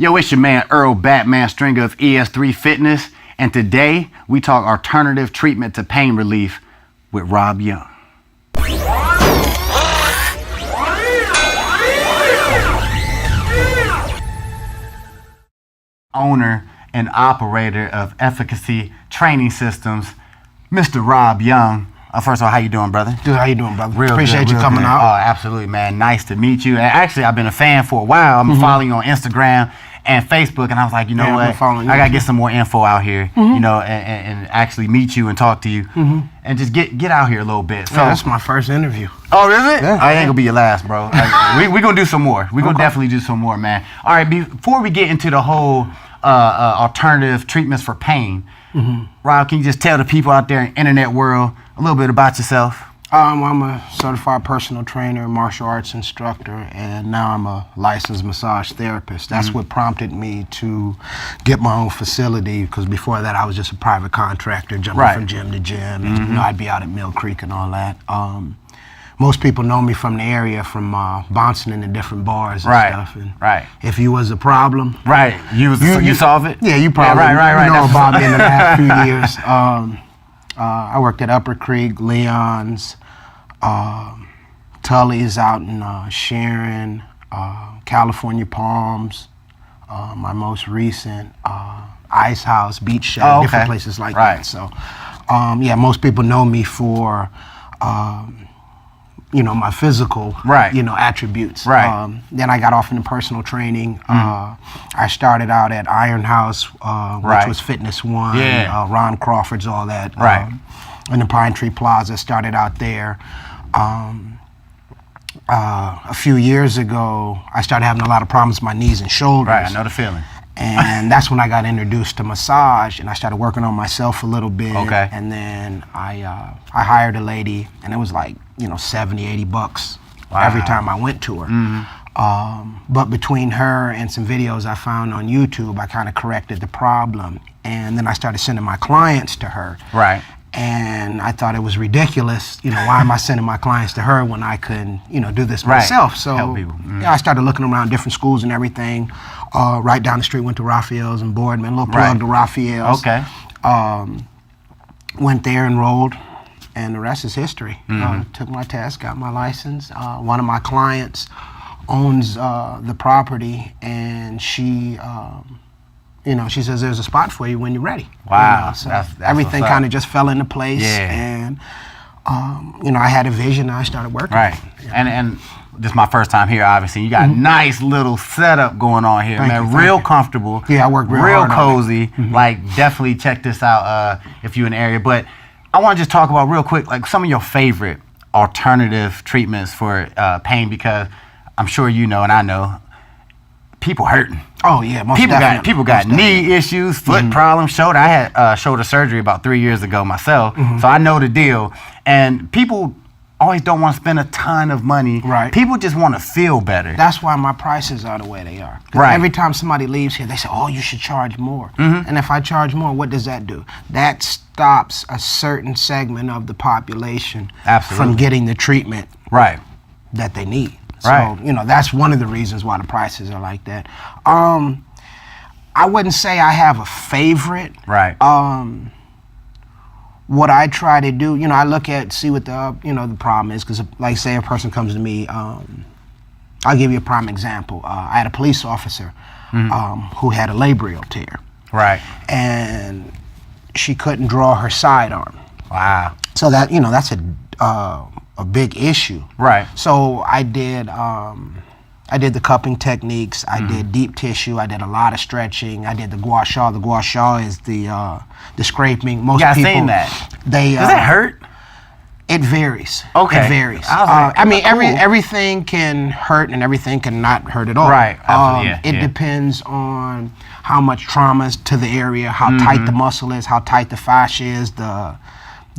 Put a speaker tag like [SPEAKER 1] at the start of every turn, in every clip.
[SPEAKER 1] Yo, it's your man Earl Batman Stringer of ES3 Fitness, and today we talk alternative treatment to pain relief with Rob Young. Owner and operator of Efficacy Training Systems, Mr. Rob Young. First of all, how you doing, brother?
[SPEAKER 2] Dude, how you doing, brother?
[SPEAKER 1] Appreciate
[SPEAKER 2] you coming out.
[SPEAKER 1] Oh, absolutely, man. Nice to meet you. And actually, I've been a fan for a while. I'm following you on Instagram and Facebook, and I was like, you know what? I got to get some more info out here, you know, and actually meet you and talk to you and just get out here a little bit. So
[SPEAKER 2] that's my first interview.
[SPEAKER 1] Oh, is it?
[SPEAKER 2] Yeah.
[SPEAKER 1] I ain't going to be your last, bro. We're going to do some more. We're going to definitely do some more, man. All right, before we get into the whole alternative treatments for pain, Rob, can you just tell the people out there in the internet world a little bit about yourself?
[SPEAKER 2] I'm a certified personal trainer, martial arts instructor, and now I'm a licensed massage therapist. That's what prompted me to get my own facility, because before that I was just a private contractor jumping from gym to gym. And, you know, I'd be out at Mill Creek and all that. Most people know me from the area, from bouncing in the different bars and stuff. And if you was a problem,
[SPEAKER 1] you solve it.
[SPEAKER 2] Yeah, you probably know about me in the last few years. I worked at Upper Creek, Leon's, Tully's out in Sharon, California Palms, my most recent, Ice House, Beach Shell, different places like that. So, yeah, most people know me for, you know, my physical, you know, attributes. Then I got off into personal training. I started out at Iron House, which was Fitness One, Ron Crawford's, all that. In the Pine Tree Plaza, started out there. A few years ago, I started having a lot of problems with my knees and shoulders.
[SPEAKER 1] I know the feeling.
[SPEAKER 2] And that's when I got introduced to massage, and I started working on myself a little bit. And then I hired a lady, and it was like, you know, 70, 80 bucks every time I went to her. But between her and some videos I found on YouTube, I kind of corrected the problem. And then I started sending my clients to her. And I thought it was ridiculous, you know, why am I sending my clients to her when I could, you know, do this myself? So yeah, I started looking around different schools and everything. Right down the street, went to Raphael's and Boardman, little plug to Raphael's. Went there, enrolled, and the rest is history. Took my test, got my license. One of my clients owns the property, and she, you know, she says there's a spot for you when you're ready. You know, so that's everything kind of just fell into place. And you know, I had a vision, and I started working.
[SPEAKER 1] And this is my first time here, obviously. You got a nice little setup going on here, man. Real comfortable.
[SPEAKER 2] Yeah, I work real
[SPEAKER 1] cozy. Like, definitely check this out if you're in the area. But I want to just talk about real quick, like, some of your favorite alternative treatments for pain, because I'm sure you know, and I know, people hurting.
[SPEAKER 2] Oh yeah,
[SPEAKER 1] people got knee issues, foot problems, shoulder. I had shoulder surgery about 3 years ago myself, so I know the deal. And people always don't want to spend a ton of money. People just want to feel better.
[SPEAKER 2] That's why my prices are the way they are. Every time somebody leaves here, they say, oh, you should charge more. And if I charge more, what does that do? That stops a certain segment of the population from getting the treatment that they need. So, you know, that's one of the reasons why the prices are like that. I wouldn't say I have a favorite. What I try to do, you know, I look at, see what the, you know, the problem is, because, like, say a person comes to me, I'll give you a prime example. I had a police officer who had a labral tear. And she couldn't draw her sidearm. So that, you know, that's a big issue. So I did the cupping techniques. I did deep tissue. I did a lot of stretching. I did the gua sha. The gua sha is the scraping. Most people,
[SPEAKER 1] seen that.
[SPEAKER 2] Does
[SPEAKER 1] that hurt?
[SPEAKER 2] It varies. It varies. I mean, everything can hurt and everything can not hurt at all. It depends on how much trauma is to the area, how tight the muscle is, how tight the fascia is. The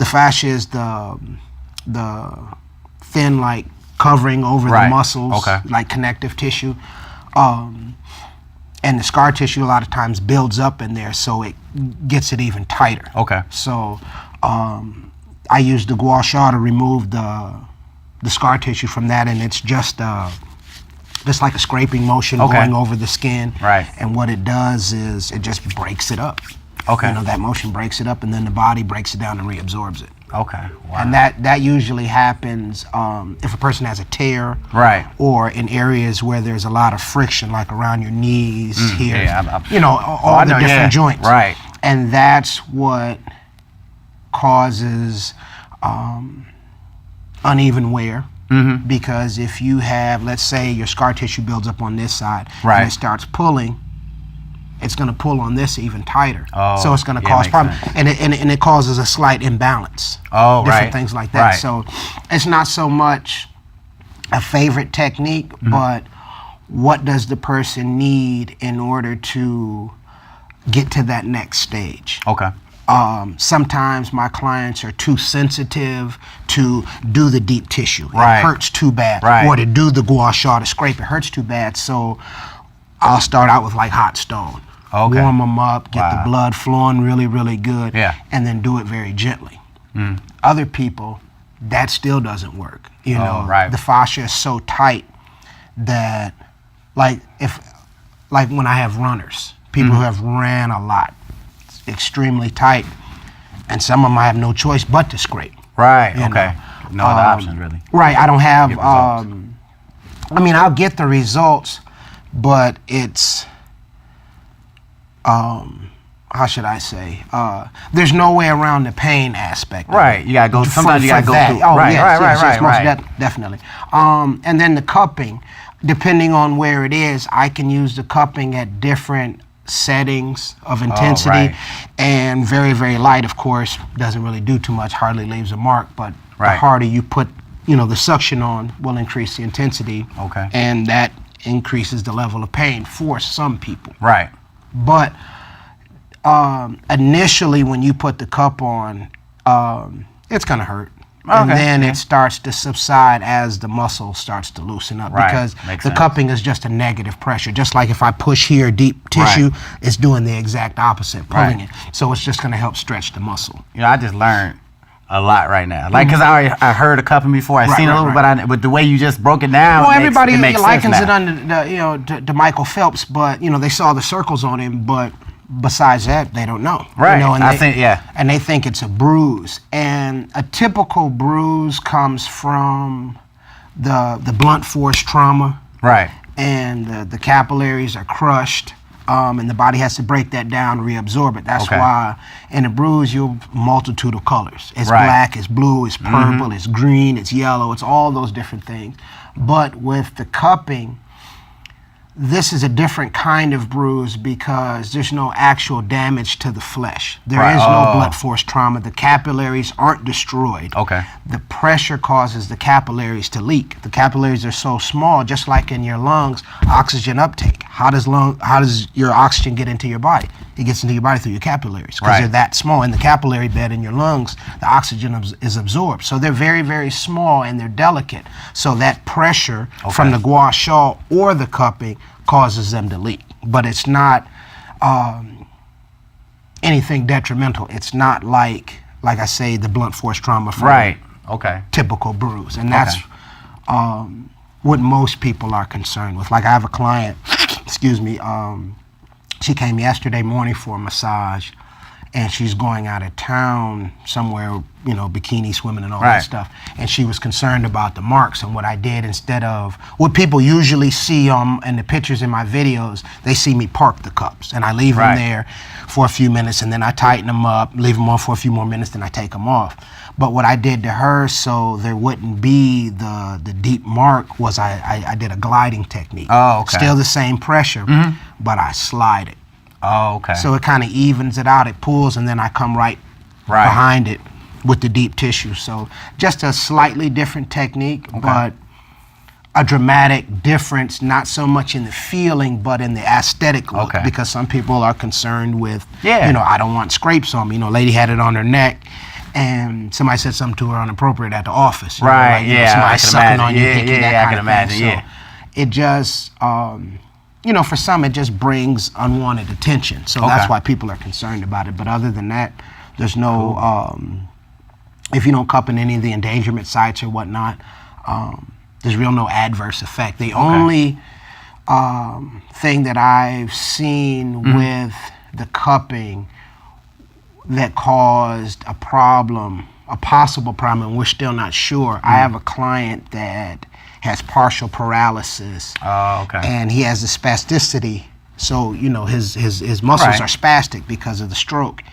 [SPEAKER 2] fascia is the thin, like, covering over the muscles, like connective tissue. And the scar tissue a lot of times builds up in there, so it gets it even tighter. So I use the gua sha to remove the scar tissue from that, and it's just just like a scraping motion going over the skin.
[SPEAKER 1] Right.
[SPEAKER 2] And what it does is it just breaks it up.
[SPEAKER 1] Okay.
[SPEAKER 2] You know, that motion breaks it up, and then the body breaks it down and reabsorbs it.
[SPEAKER 1] Okay. Wow.
[SPEAKER 2] And that usually happens if a person has a tear,
[SPEAKER 1] right,
[SPEAKER 2] or in areas where there's a lot of friction, like around your knees here.
[SPEAKER 1] Yeah,
[SPEAKER 2] you know, all the different joints.
[SPEAKER 1] Right.
[SPEAKER 2] And that's what causes uneven wear. Because if you have, let's say, your scar tissue builds up on this side, and it starts pulling, it's going to pull on this even tighter. So it's going to cause problems. And it causes a slight imbalance. Different things like that. So it's not so much a favorite technique, but what does the person need in order to get to that next stage?
[SPEAKER 1] Okay.
[SPEAKER 2] Sometimes my clients are too sensitive to do the deep tissue. It hurts too bad. Or to do the gua sha, to scrape, it hurts too bad. So I'll start out with like hot stone. Warm them up, get the blood flowing really, really good, and then do it very gently. Other people, that still doesn't work. You know, the fascia is so tight that, like when I have runners, people who have ran a lot, it's extremely tight, and some of them I have no choice but to scrape.
[SPEAKER 1] Right. Okay. No other options really.
[SPEAKER 2] Right. I don't have. I mean, I'll get the results, but it's. How should I say? There's no way around the pain aspect.
[SPEAKER 1] Right. You gotta go. Sometimes you gotta go through.
[SPEAKER 2] Oh, right. Definitely. And then the cupping, depending on where it is, I can use the cupping at different settings of intensity, and very, very light, of course, doesn't really do too much, hardly leaves a mark. But the harder you put, you know, the suction on will increase the intensity. Okay. And that increases the level of pain for some people. Right. But initially, when you put the cup on, it's gonna hurt. And then it starts to subside as the muscle starts to loosen up, because the cupping is just a negative pressure. Just like if I push here, deep tissue, it's doing the exact opposite, pulling it. So it's just gonna help stretch the muscle.
[SPEAKER 1] You know, I just learned a lot right now. Like, because I heard a cupping before, I seen a little, but the way you just broke it down,
[SPEAKER 2] well, everybody likens it under to Michael Phelps, but you know, they saw the circles on him, but besides that, they don't know.
[SPEAKER 1] Right.
[SPEAKER 2] You know, and
[SPEAKER 1] and
[SPEAKER 2] they think it's a bruise. And a typical bruise comes from the blunt force trauma. Right. And the capillaries are crushed, and the body has to break that down, reabsorb it. That's why in a bruise you'll multitude of colors. It's black, it's blue, it's purple, it's green, it's yellow, it's all those different things. But with the cupping, this is a different kind of bruise because there's no actual damage to the flesh. There is no blunt force trauma. The capillaries aren't destroyed. Okay. The pressure causes the capillaries to leak. The capillaries are so small, just like in your lungs, oxygen uptake. How does your oxygen get into your body? It gets into your body through your capillaries because they're that small. In the capillary bed in your lungs, the oxygen is absorbed. So they're very, very small and they're delicate. So that pressure from the gua sha or the cupping causes them to leak. But it's not anything detrimental. It's not like I say, the blunt force trauma from typical bruise. And that's what most people are concerned with. Like I have a client, excuse me, she came yesterday morning for a massage, and she's going out of town somewhere, you know, bikini swimming and all that stuff. And she was concerned about the marks. And what I did, instead of what people usually see in the pictures in my videos, they see me park the cups, and I leave them there for a few minutes, and then I tighten them up, leave them on for a few more minutes, then I take them off. But what I did to her, so there wouldn't be the deep mark, was I did a gliding technique. Still the same pressure, but I slide it. So it kind of evens it out. It pulls, and then I come right behind it with the deep tissue. So just a slightly different technique, but a dramatic difference, not so much in the feeling, but in the aesthetic look. Because some people are concerned with, you know, I don't want scrapes on me. You know, a lady had it on her neck, and somebody said something to her inappropriate at the office. You know, like, you know, somebody sucking on you, thinking that kind of thing. So it just, you know, for some, it just brings unwanted attention. So that's why people are concerned about it. But other than that, there's no, if you don't cup in any of the endangerment sites or whatnot, There's real no adverse effect. The only thing that I've seen with the cupping that caused a problem, a possible problem, and we're still not sure. I have a client that has partial paralysis.
[SPEAKER 1] Oh, okay.
[SPEAKER 2] And he has a spasticity. So, you know, his muscles are spastic because of the stroke.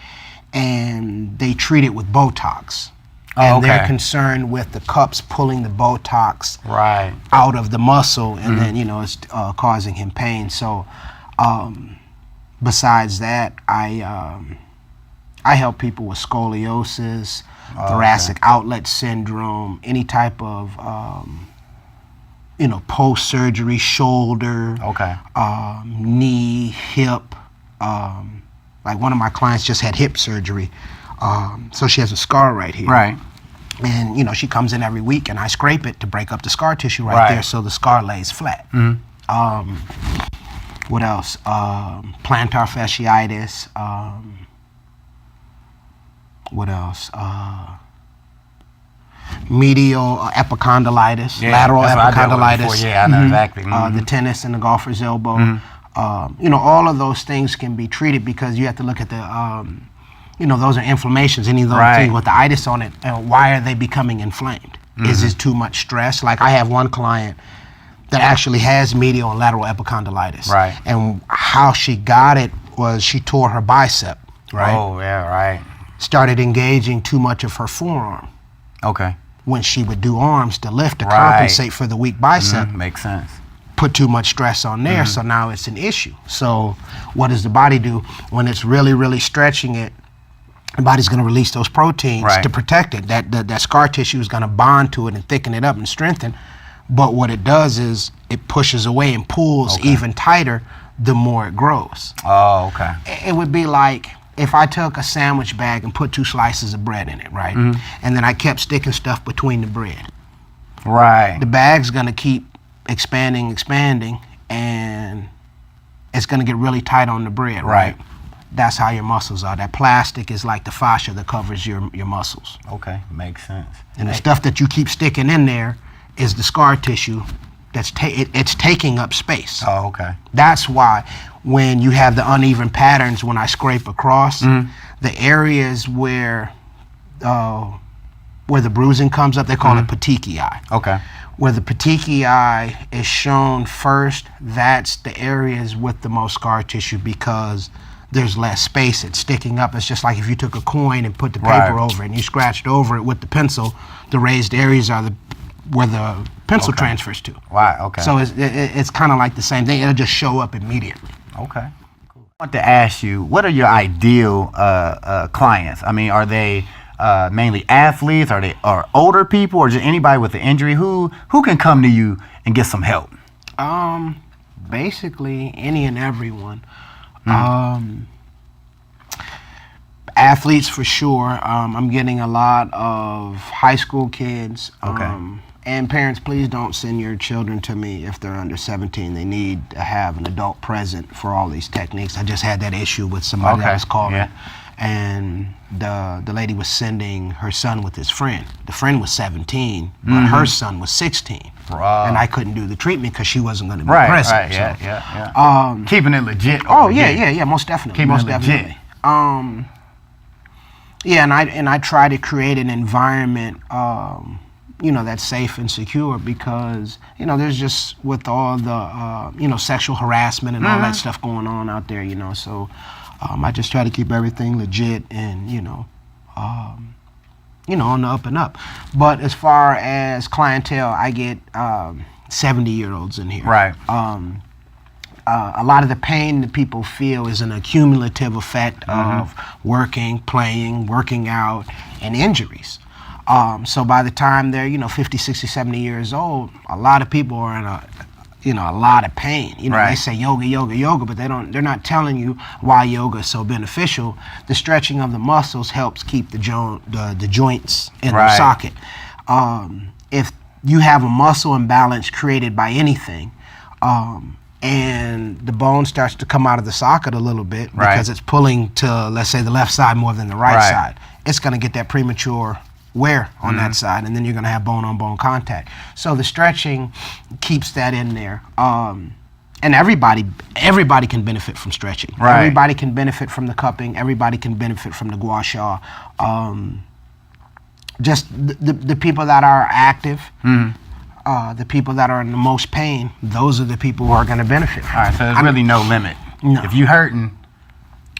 [SPEAKER 2] And they treat it with Botox. And they're concerned with the cups pulling the Botox out of the muscle, and then, you know, it's causing him pain. So, besides that, I help people with scoliosis, thoracic outlet syndrome, any type of, you know, post-surgery, shoulder, knee, hip. Like one of my clients just had hip surgery. So she has a scar right here.
[SPEAKER 1] Right.
[SPEAKER 2] And, you know, she comes in every week and I scrape it to break up the scar tissue right there so the scar lays flat. What else? Plantar fasciitis. What else? Medial epicondylitis, lateral epicondylitis.
[SPEAKER 1] Yeah, I know exactly.
[SPEAKER 2] The tennis and the golfer's elbow. You know, all of those things can be treated because you have to look at the, you know, those are inflammations, any of those things with the itis on it, and why are they becoming inflamed? Is it too much stress? Like I have one client that actually has medial and lateral epicondylitis. And how she got it was she tore her bicep,
[SPEAKER 1] Oh, yeah,
[SPEAKER 2] started engaging too much of her forearm.
[SPEAKER 1] Okay.
[SPEAKER 2] When she would do arms to lift to compensate for the weak bicep.
[SPEAKER 1] Makes sense.
[SPEAKER 2] Put too much stress on there, so now it's an issue. So what does the body do? When it's really, really stretching it, the body's going to release those proteins to protect it. That scar tissue is going to bond to it and thicken it up and strengthen. But what it does is it pushes away and pulls even tighter the more it grows.
[SPEAKER 1] Oh, okay.
[SPEAKER 2] It would be like if I took a sandwich bag and put 2 slices of bread in it, and then I kept sticking stuff between the bread. The bag's going to keep expanding, and it's going to get really tight on the bread, That's how your muscles are. That plastic is like the fascia that covers your muscles.
[SPEAKER 1] Okay, makes sense.
[SPEAKER 2] And the stuff that you keep sticking in there is the scar tissue that's it's taking up space.
[SPEAKER 1] Oh, okay.
[SPEAKER 2] That's why when you have the uneven patterns, when I scrape across, the areas where the bruising comes up, they call it petechiae.
[SPEAKER 1] Okay.
[SPEAKER 2] Where the petechiae is shown first, that's the areas with the most scar tissue because there's less space. It's sticking up. It's just like if you took a coin and put the paper over it and you scratched over it with the pencil, the raised areas are where the pencil transfers to.
[SPEAKER 1] Okay.
[SPEAKER 2] So it's kind of like the same thing. It'll just show up immediately.
[SPEAKER 1] Okay. Cool. I want to ask you, what are your ideal clients? I mean, are they mainly athletes? Are they older people, or just anybody with an injury? Who can come to you and get some help?
[SPEAKER 2] Basically, any and everyone. Athletes for sure. I'm getting a lot of high school kids. And parents, please don't send your children to me if they're under 17. They need to have an adult present for all these techniques. I just had that issue with somebody that was calling. And the lady was sending her son with his friend. The friend was 17, but her son was 16. And I couldn't do the treatment because she wasn't going to be present.
[SPEAKER 1] Keeping it legit.
[SPEAKER 2] Most definitely.
[SPEAKER 1] Keeping it legit.
[SPEAKER 2] And I try to create an environment, you know, that's safe and secure because, you know, there's just with all the, you know, sexual harassment and all that stuff going on out there, you know, so I just try to keep everything legit and, you know, on the up and up. But as far as clientele, I get 70-year-olds in here. A lot of the pain that people feel is an accumulative effect of working, playing, working out, and injuries. So by the time they're, you know, 50, 60, 70 years old, a lot of people are in a lot of pain. You know, they say yoga, but they're not telling you why yoga is so beneficial. The stretching of the muscles helps keep the joints in their socket. If you have a muscle imbalance created by anything, and the bone starts to come out of the socket a little bit because it's pulling to, let's say, the left side more than the right side, it's going to get that premature wear on that side, and then you're going to have bone-on-bone contact. So the stretching keeps that in there. And everybody can benefit from stretching.
[SPEAKER 1] Right.
[SPEAKER 2] Everybody can benefit from the cupping. Everybody can benefit from the gua sha. Just the people that are active, the people that are in the most pain, those are the people who are going to benefit.
[SPEAKER 1] All right, so there's really no limit.
[SPEAKER 2] No.
[SPEAKER 1] If you're hurting,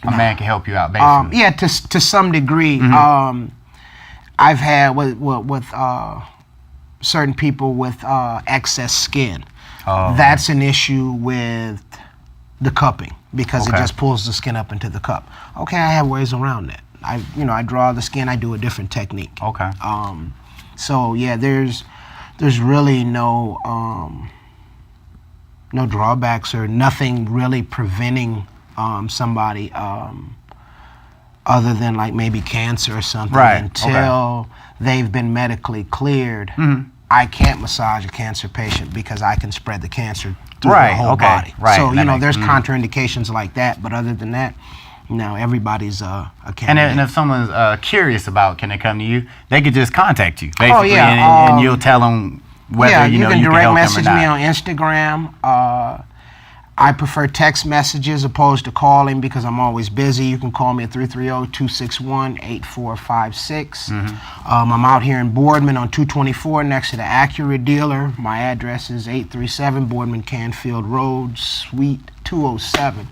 [SPEAKER 1] a man can help you out, basically.
[SPEAKER 2] Yeah, to some degree. I've had with certain people with excess skin. That's an issue with the cupping because it just pulls the skin up into the cup. Okay, I have ways around that. I draw the skin. I do a different technique.
[SPEAKER 1] Okay.
[SPEAKER 2] So yeah, there's really no drawbacks or nothing really preventing somebody other than like maybe cancer or something until they've been medically cleared. I can't massage a cancer patient because I can spread the cancer through the whole body. So there's contraindications like that, but other than that, everybody's a candidate.
[SPEAKER 1] And if someone's curious about can they come to you, they could just contact you, basically, and you'll tell them whether you can
[SPEAKER 2] direct
[SPEAKER 1] help
[SPEAKER 2] message
[SPEAKER 1] them or
[SPEAKER 2] me
[SPEAKER 1] not.
[SPEAKER 2] on Instagram. I prefer text messages opposed to calling because I'm always busy. You can call me at 330-261-8456. I'm out here in Boardman on 224 next to the Acura dealer. My address is 837 Boardman-Canfield Road, Suite 207.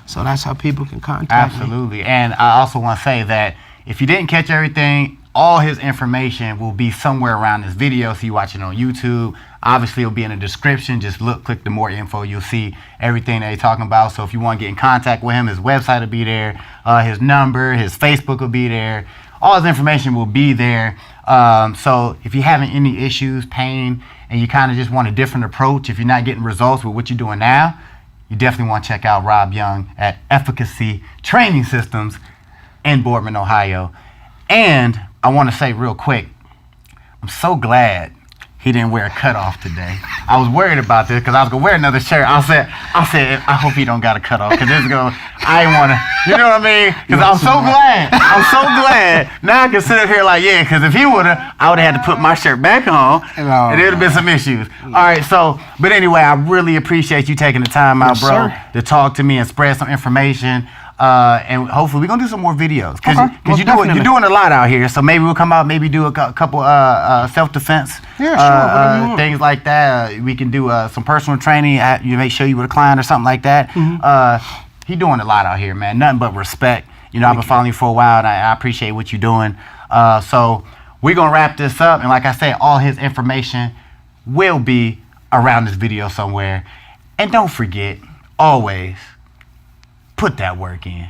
[SPEAKER 2] So that's how people can contact me.
[SPEAKER 1] Absolutely. And I also want to say that if you didn't catch everything, all his information will be somewhere around this video. So you watch it on YouTube. Obviously, it'll be in the description. Just click the more info. You'll see everything that he's talking about. So if you want to get in contact with him, his website will be there. His number, his Facebook will be there. All his information will be there. So if you're having any issues, pain, and you kind of just want a different approach, if you're not getting results with what you're doing now, you definitely want to check out Rob Young at Efficacy Training Systems in Boardman, Ohio. And I want to say real quick, I'm so glad he didn't wear a cutoff today. I was worried about this because I was going to wear another shirt. I said, I hope he don't got a cutoff because this is going to, I ain't want to, you know what I mean? Because I'm so glad. Now I can sit up here like, yeah, because if he would have, I would have had to put my shirt back on and there would have been some issues. All right, so, but anyway, I really appreciate you taking the time out, bro, to talk to me and spread some information. And hopefully we're gonna do some more videos because you're doing a lot out here. So maybe we'll come out, maybe do a couple self-defense things like that. We can do some personal training. You make sure you with a client or something like that. He's doing a lot out here, man. Nothing but respect. I've been following you for a while, and I appreciate what you're doing. So we're gonna wrap this up, and like I said, all his information will be around this video somewhere. And don't forget, always put that work in.